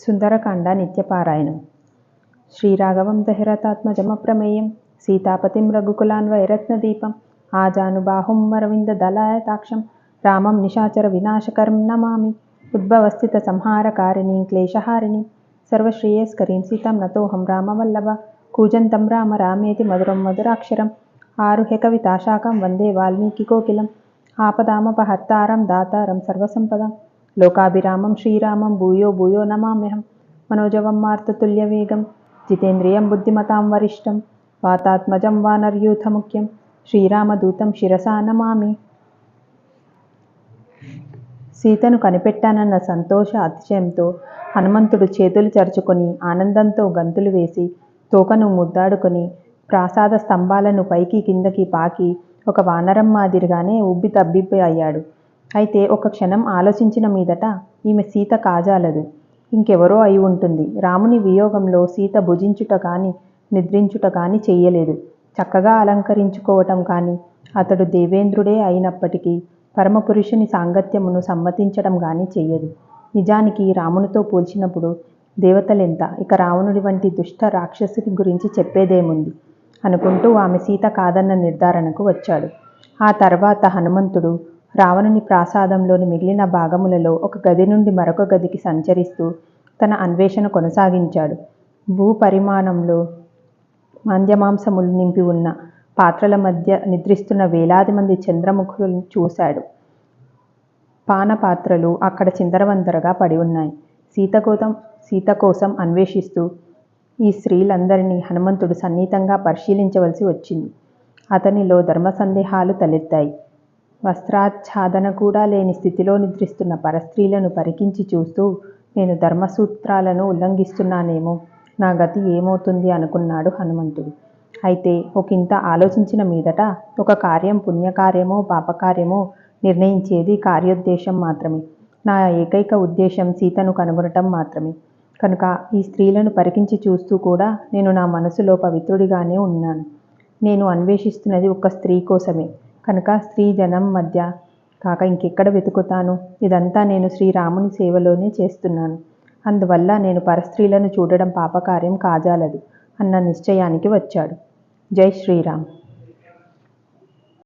సుందరకాండ నిత్యపారాయణం. శ్రీరాఘవం దశరథాత్మజమప్రమేయం సీతాపతిం రఘుకులాన్వయరత్నదీపం ఆజానుబాహుం అరవిందదళాయతాక్షం రామం నిశాచర వినాశకరం నమామి. ఉద్భవస్థిత సంహారకారిణీం క్లేశహారిణీం సర్వశ్రేయస్కరీం సీతాం నతోహం రామవల్లభ. కూజంతం రామ రామేతి మధురం మధురాక్షరం ఆరుహ్య కవితాశాఖం వందే వాల్మీకికోకిలం. ఆపదామపహర్తారం దాతారం సర్వసంపదాం లోకాభిరామం శ్రీరామం భూయో భూయో నమామ్యహం. మనోజవం మార్తతుల్యవేగం జితేంద్రియం బుద్ధిమతాం వరిష్టం వాతాత్మజం వానర్యూథముఖ్యం శ్రీరామదూతం శిరసా నమామి. సీతను కనిపెట్టానన్న సంతోష అతిశయంతో హనుమంతుడు చేతులు చరుచుకొని ఆనందంతో గంతులు వేసి తోకను ముద్దాడుకొని ప్రాసాద స్తంభాలను పైకి కిందకి పాకి ఒక వానరం మాదిరిగానే ఉబ్బి తబ్బిబ్బి అయ్యాడు. అయితే ఒక క్షణం ఆలోచించిన మీదట ఈమె సీత కాజాలదు, ఇంకెవరో అయి ఉంటుంది. రాముని వియోగంలో సీత భుజించుట కానీ నిద్రించుట కానీ చెయ్యలేదు. చక్కగా అలంకరించుకోవటం కానీ అతడు దేవేంద్రుడే అయినప్పటికీ పరమపురుషుని సాంగత్యమును సమ్మతించడం కానీ చెయ్యదు. నిజానికి రామునితో పోల్చినప్పుడు దేవతలెంత, ఇక రావణుడి వంటి దుష్ట రాక్షసుని గురించి చెప్పేదేముంది అనుకుంటూ ఆమె సీత కాదన్న నిర్ధారణకు వచ్చాడు. ఆ తర్వాత హనుమంతుడు రావణుని ప్రాసాదంలోని మిగిలిన భాగములలో ఒక గది నుండి మరొక గదికి సంచరిస్తూ తన అన్వేషణ కొనసాగించాడు. భూపరిమాణంలో మాంద్యమాంసములు నింపి ఉన్న పాత్రల మధ్య నిద్రిస్తున్న వేలాది మంది చంద్రముఖులను చూశాడు. పానపాత్రలు అక్కడ చిందరవందరగా పడి ఉన్నాయి. సీత కోసం అన్వేషిస్తూ ఈ స్త్రీలందరినీ హనుమంతుడు సన్నిహితంగా పరిశీలించవలసి వచ్చింది. అతనిలో ధర్మ సందేహాలు తలెత్తాయి. వస్త్రాచ్ఛాదన కూడా లేని స్థితిలో నిద్రిస్తున్న పరస్త్రీలను పరికించి చూస్తూ నేను ధర్మసూత్రాలను ఉల్లంఘిస్తున్నానేమో, నా గతి ఏమవుతుంది అనుకున్నాడు హనుమంతుడు. అయితే ఒకంత ఆలోచించిన మీదట ఒక కార్యం పుణ్యకార్యమో పాపకార్యమో నిర్ణయించేది కార్యోద్దేశం మాత్రమే. నా ఏకైక ఉద్దేశం సీతను కనుగొనటం మాత్రమే. కనుక ఈ స్త్రీలను పరికించి చూస్తూ కూడా నేను నా మనసులో పవిత్రుడిగానే ఉన్నాను. నేను అన్వేషిస్తున్నది ఒక స్త్రీ కోసమే. కనుక స్త్రీ జనం మధ్య కాక ఇంకెక్కడ వెతుకుతాను? ఇదంతా నేను శ్రీరాముని సేవలోనే చేస్తున్నాను. అందువల్ల నేను పరస్త్రీలను చూడడం పాపకార్యం కాజాలదు అన్న నిశ్చయానికి వచ్చాడు. జై శ్రీరామ్.